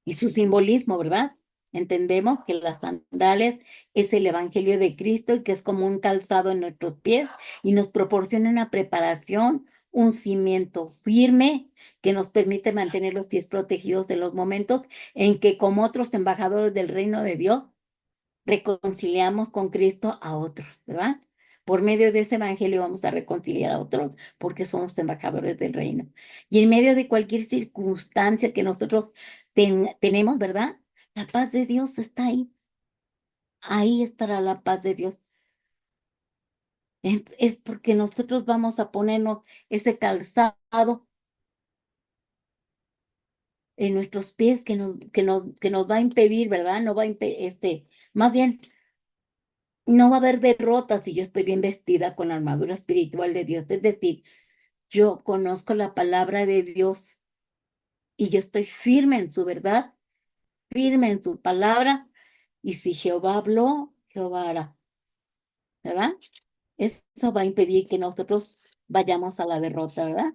Y su simbolismo, ¿verdad? Entendemos que las sandalias es el Evangelio de Cristo y que es como un calzado en nuestros pies y nos proporciona una preparación, un cimiento firme que nos permite mantener los pies protegidos de los momentos en que como otros embajadores del reino de Dios reconciliamos con Cristo a otros, ¿verdad? Por medio de ese evangelio vamos a reconciliar a otros porque somos embajadores del reino. Y en medio de cualquier circunstancia que nosotros tenemos, ¿verdad? La paz de Dios está ahí. Ahí estará la paz de Dios. Es porque nosotros vamos a ponernos ese calzado en nuestros pies que nos va a impedir, ¿verdad? No va a más bien no va a haber derrota si yo estoy bien vestida con la armadura espiritual de Dios. Es decir, yo conozco la palabra de Dios y yo estoy firme en su verdad, firme en su palabra. Y si Jehová habló, Jehová hará, ¿verdad? Eso va a impedir que nosotros vayamos a la derrota, ¿verdad?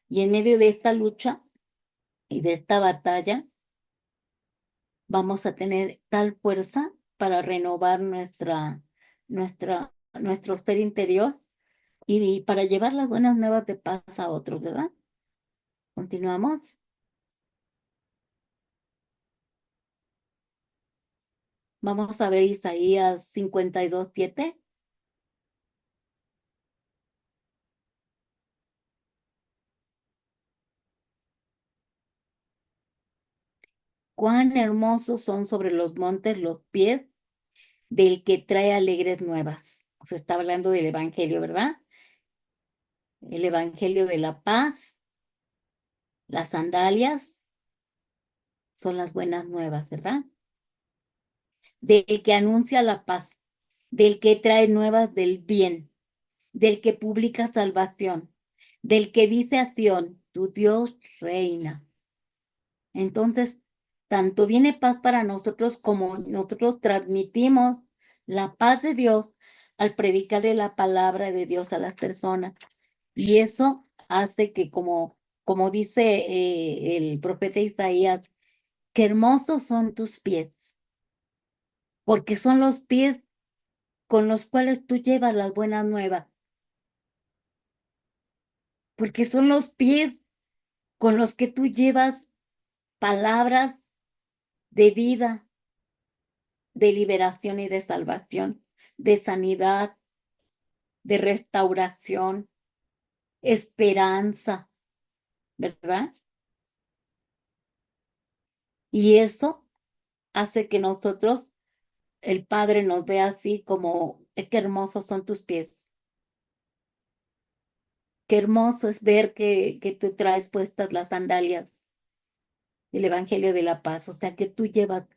Y en medio de esta lucha y de esta batalla, vamos a tener tal fuerza para renovar nuestro ser interior y para llevar las buenas nuevas de paz a otros, ¿verdad? Continuamos. Vamos a ver Isaías 52:7. Cuán hermosos son sobre los montes los pies del que trae alegres nuevas. O sea, está hablando del Evangelio, ¿verdad? El Evangelio de la paz, las sandalias son las buenas nuevas, ¿verdad? Del que anuncia la paz, del que trae nuevas del bien, del que publica salvación, del que dice a Sión, tu Dios reina. Entonces, tanto viene paz para nosotros como nosotros transmitimos la paz de Dios al predicarle la palabra de Dios a las personas. Y eso hace que, como dice el profeta Isaías, qué hermosos son tus pies, porque son los pies con los cuales tú llevas las buenas nuevas, porque son los pies con los que tú llevas palabras de vida, de liberación y de salvación, de sanidad, de restauración, esperanza, ¿verdad? Y eso hace que nosotros, el Padre nos vea así como, qué hermosos son tus pies, qué hermoso es ver que tú traes puestas las sandalias del Evangelio de la Paz, o sea, que tú llevas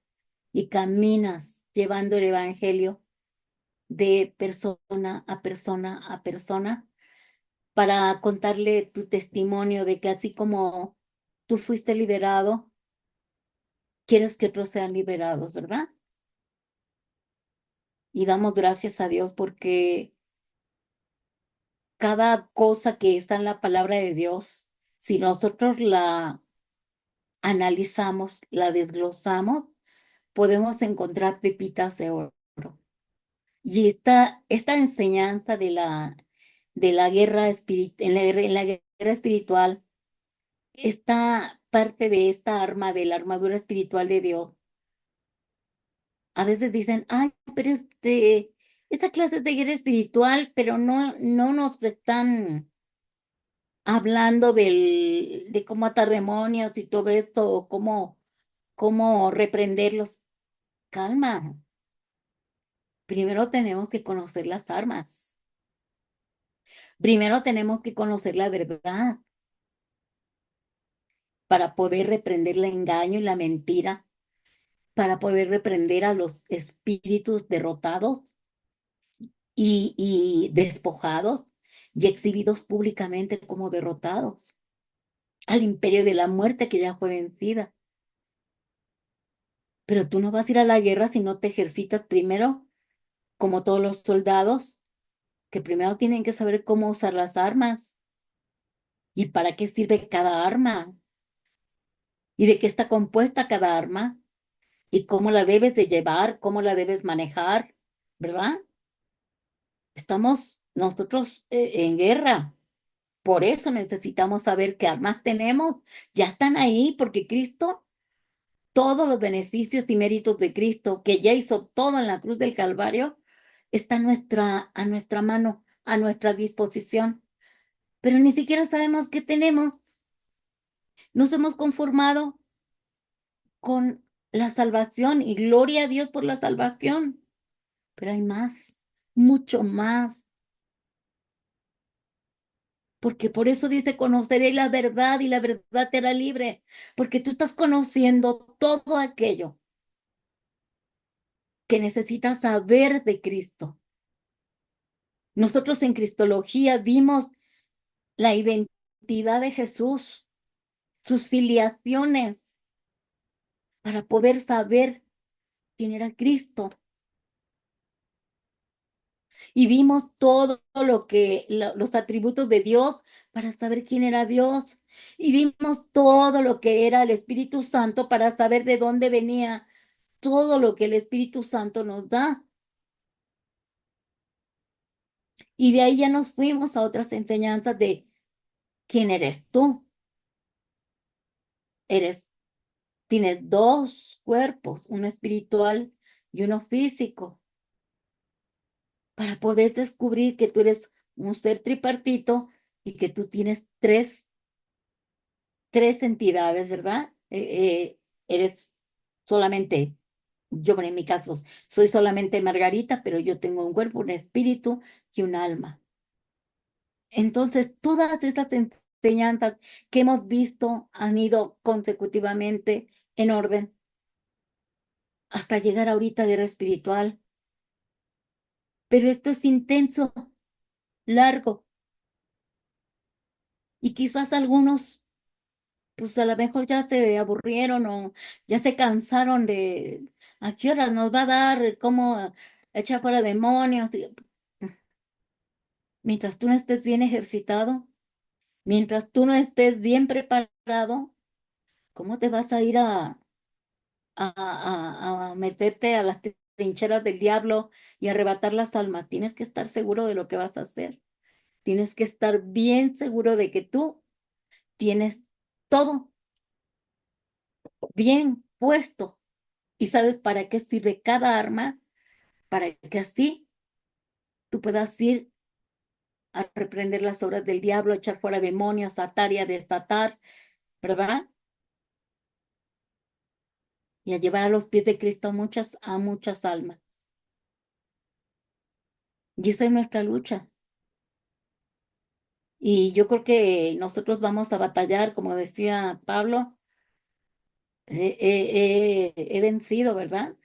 y caminas llevando el Evangelio de persona a persona a persona para contarle tu testimonio de que así como tú fuiste liberado, quieres que otros sean liberados, ¿verdad? Y damos gracias a Dios porque cada cosa que está en la palabra de Dios, si nosotros la analizamos, la desglosamos, podemos encontrar pepitas de oro. Y esta enseñanza de la guerra en la guerra espiritual, esta parte de esta arma, de la armadura espiritual de Dios, a veces dicen, ay, pero esta clase es de guerra espiritual, pero no nos están hablando de cómo atar demonios y todo esto, o cómo reprenderlos. Calma, primero tenemos que conocer las armas, primero tenemos que conocer la verdad para poder reprender el engaño y la mentira, para poder reprender a los espíritus derrotados y despojados y exhibidos públicamente como derrotados, al imperio de la muerte que ya fue vencida. Pero tú no vas a ir a la guerra si no te ejercitas primero, como todos los soldados, que primero tienen que saber cómo usar las armas y para qué sirve cada arma y de qué está compuesta cada arma y cómo la debes de llevar, cómo la debes manejar, ¿verdad? Estamos nosotros en guerra. Por eso necesitamos saber qué armas tenemos. Ya están ahí porque Cristo, todos los beneficios y méritos de Cristo, que ya hizo todo en la cruz del Calvario, está a nuestra mano, a nuestra disposición. Pero ni siquiera sabemos qué tenemos. Nos hemos conformado con la salvación y gloria a Dios por la salvación. Pero hay más, mucho más. Porque por eso dice, conoceré la verdad y la verdad te hará libre. Porque tú estás conociendo todo aquello que necesitas saber de Cristo. Nosotros en Cristología vimos la identidad de Jesús, sus filiaciones, para poder saber quién era Cristo. Y vimos todo lo que, los atributos de Dios para saber quién era Dios. Y vimos todo lo que era el Espíritu Santo para saber de dónde venía todo lo que el Espíritu Santo nos da. Y de ahí ya nos fuimos a otras enseñanzas de quién eres tú. Eres, tienes dos cuerpos, uno espiritual y uno físico, para poder descubrir que tú eres un ser tripartito y que tú tienes tres entidades, ¿verdad? Eres solamente, yo en mi caso, soy solamente Margarita, pero yo tengo un cuerpo, un espíritu y un alma. Entonces, todas estas enseñanzas que hemos visto han ido consecutivamente en orden hasta llegar ahorita a guerra espiritual. Pero esto es intenso, largo, y quizás algunos, pues a lo mejor ya se aburrieron o ya se cansaron de a qué horas nos va a dar, cómo echar fuera demonios. Mientras tú no estés bien ejercitado, mientras tú no estés bien preparado, ¿cómo te vas a ir a meterte a las trincheras del diablo y arrebatar las almas? Tienes que estar seguro de lo que vas a hacer. Tienes que estar bien seguro de que tú tienes todo bien puesto ¿Y sabes para qué sirve cada arma? Para que así tú puedas ir a reprender las obras del diablo, a echar fuera demonios, atar y a desatar, ¿verdad? Y a llevar a los pies de Cristo a muchas almas. Y esa es nuestra lucha. Y yo creo que nosotros vamos a batallar, como decía Pablo, he vencido, ¿verdad?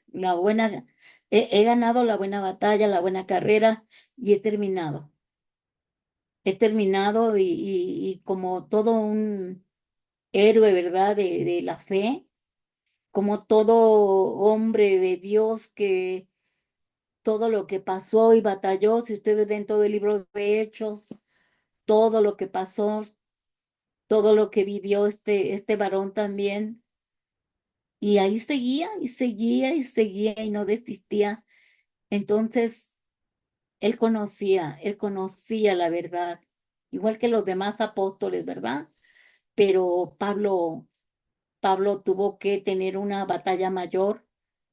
He ganado la buena batalla, la buena carrera y he terminado. He terminado y como todo un héroe, ¿verdad? De la fe, como todo hombre de Dios que todo lo que pasó y batalló, si ustedes ven todo el libro de Hechos, todo lo que pasó, todo lo que vivió este varón también, y ahí seguía y seguía y seguía y no desistía. Entonces, él conocía la verdad, igual que los demás apóstoles, ¿verdad? Pero Pablo tuvo que tener una batalla mayor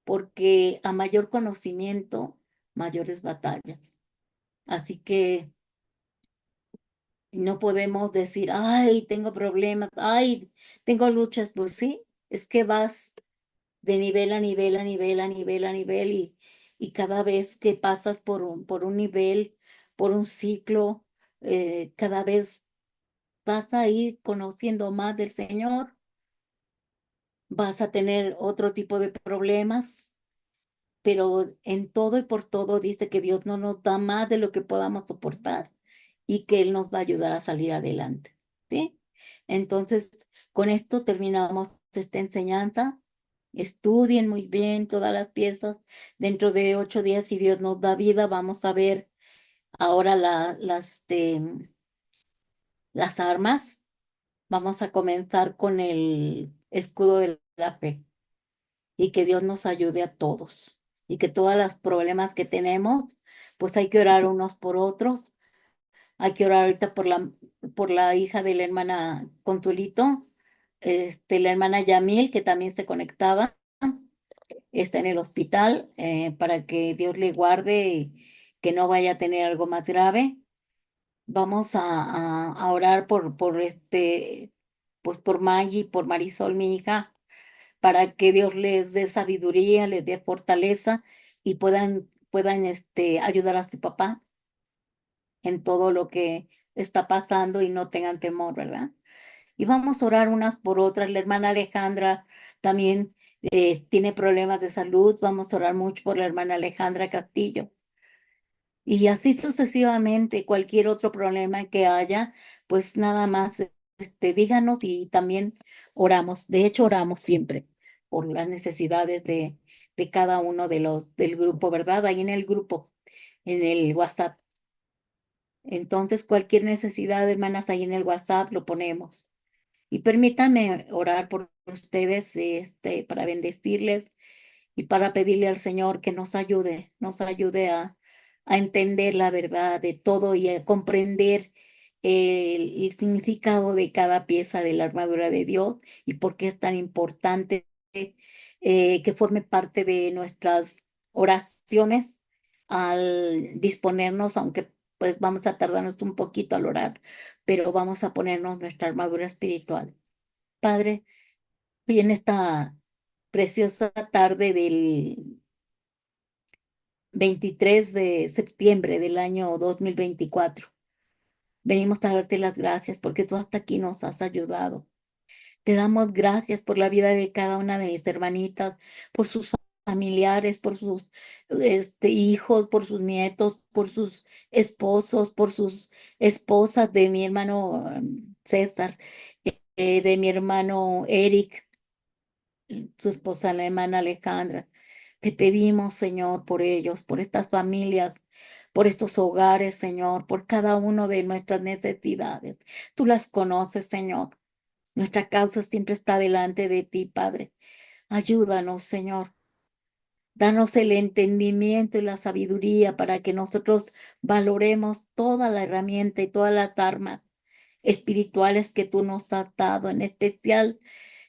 porque a mayor conocimiento, mayores batallas. Así que no podemos decir, ay, tengo problemas, ay, tengo luchas. Pues sí, es que vas de nivel a nivel, a nivel, a nivel, a nivel, y cada vez que pasas por un nivel, por un ciclo, cada vez vas a ir conociendo más del Señor, vas a tener otro tipo de problemas, pero en todo y por todo dice que Dios no nos da más de lo que podamos soportar y que Él nos va a ayudar a salir adelante, ¿sí? Entonces, con esto terminamos esta enseñanza. Estudien muy bien todas las piezas. Dentro de 8 días, si Dios nos da vida, vamos a ver ahora las armas. Vamos a comenzar con el escudo de la fe y que Dios nos ayude a todos y que todos los problemas que tenemos, pues hay que orar unos por otros. Hay que orar ahorita por la hija de la hermana Consulito, la hermana Yamil, que también se conectaba, está en el hospital, para que Dios le guarde y que no vaya a tener algo más grave. Vamos a orar pues por Maggie, por Marisol, mi hija, para que Dios les dé sabiduría, les dé fortaleza y puedan ayudar a su papá en todo lo que está pasando y no tengan temor, ¿verdad? Y vamos a orar unas por otras. La hermana Alejandra también tiene problemas de salud. Vamos a orar mucho por la hermana Alejandra Castillo. Y así sucesivamente, cualquier otro problema que haya, pues nada más díganos y también oramos. De hecho, oramos siempre por las necesidades de cada uno del grupo, ¿verdad? Ahí en el grupo, en el WhatsApp. Entonces, cualquier necesidad, hermanas, ahí en el WhatsApp lo ponemos. Y permítanme orar por ustedes, para bendecirles y para pedirle al Señor que nos ayude a entender la verdad de todo y a comprender el significado de cada pieza de la armadura de Dios y por qué es tan importante que forme parte de nuestras oraciones al disponernos, aunque pues vamos a tardarnos un poquito al orar, pero vamos a ponernos nuestra armadura espiritual. Padre, hoy en esta preciosa tarde del 23 de septiembre del año 2024, venimos a darte las gracias porque tú hasta aquí nos has ayudado. Te damos gracias por la vida de cada una de mis hermanitas, por sus familiares, por sus hijos, por sus nietos, por sus esposos, por sus esposas de mi hermano César, de mi hermano Eric, su esposa, la hermana Alejandra. Te pedimos, Señor, por ellos, por estas familias, por estos hogares, Señor, por cada uno de nuestras necesidades. Tú las conoces, Señor. Nuestra causa siempre está delante de ti, Padre. Ayúdanos, Señor. Danos el entendimiento y la sabiduría para que nosotros valoremos toda la herramienta y todas las armas espirituales que tú nos has dado, en especial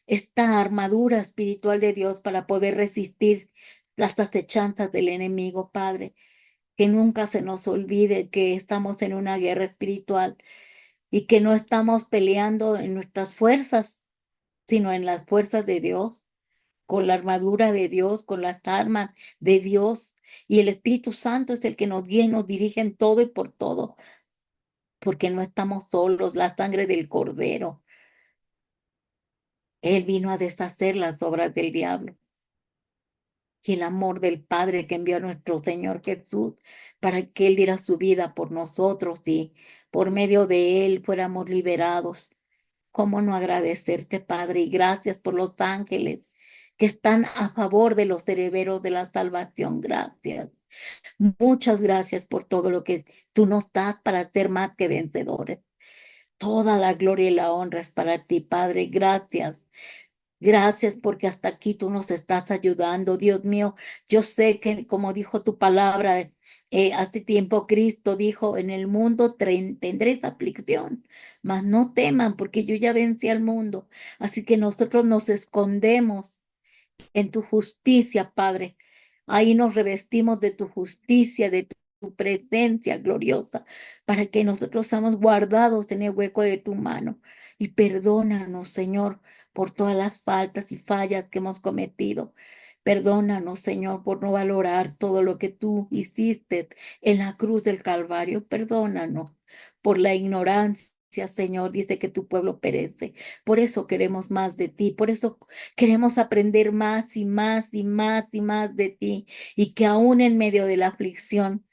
esta armadura espiritual de Dios para poder resistir las acechanzas del enemigo, Padre. Que nunca se nos olvide que estamos en una guerra espiritual y que no estamos peleando en nuestras fuerzas, sino en las fuerzas de Dios, con la armadura de Dios, con las armas de Dios. Y el Espíritu Santo es el que nos guía y nos dirige en todo y por todo, porque no estamos solos. La sangre del Cordero, Él vino a deshacer las obras del diablo. Y el amor del Padre que envió a nuestro Señor Jesús para que Él diera su vida por nosotros y por medio de Él fuéramos liberados. ¿Cómo no agradecerte, Padre? Y gracias por los ángeles que están a favor de los herederos de la salvación. Gracias. Muchas gracias por todo lo que tú nos das para ser más que vencedores. Toda la gloria y la honra es para ti, Padre. Gracias. Gracias porque hasta aquí tú nos estás ayudando, Dios mío. Yo sé que, como dijo tu palabra, hace tiempo Cristo dijo, en el mundo tendréis aflicción, mas no teman porque yo ya vencí al mundo. Así que nosotros nos escondemos en tu justicia, Padre. Ahí nos revestimos de tu justicia, de tu presencia gloriosa, para que nosotros seamos guardados en el hueco de tu mano. Y perdónanos, Señor, por todas las faltas y fallas que hemos cometido. Perdónanos, Señor, por no valorar todo lo que tú hiciste en la cruz del Calvario. Perdónanos por la ignorancia. Señor, dice que tu pueblo perece. Por eso queremos más de ti, por eso queremos aprender más y más y más y más de ti, y que aún en medio de la aflicción,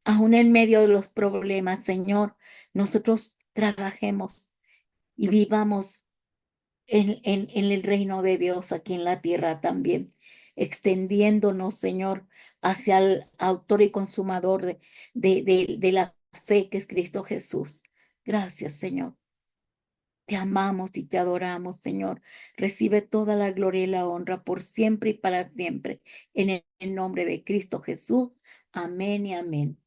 aún en medio de los problemas, Señor, nosotros trabajemos y vivamos en el reino de Dios aquí en la tierra también, extendiéndonos, Señor, hacia el autor y consumador de la fe que es Cristo Jesús. Gracias, Señor. Te amamos y te adoramos, Señor. Recibe toda la gloria y la honra por siempre y para siempre. En el nombre de Cristo Jesús. Amén y amén.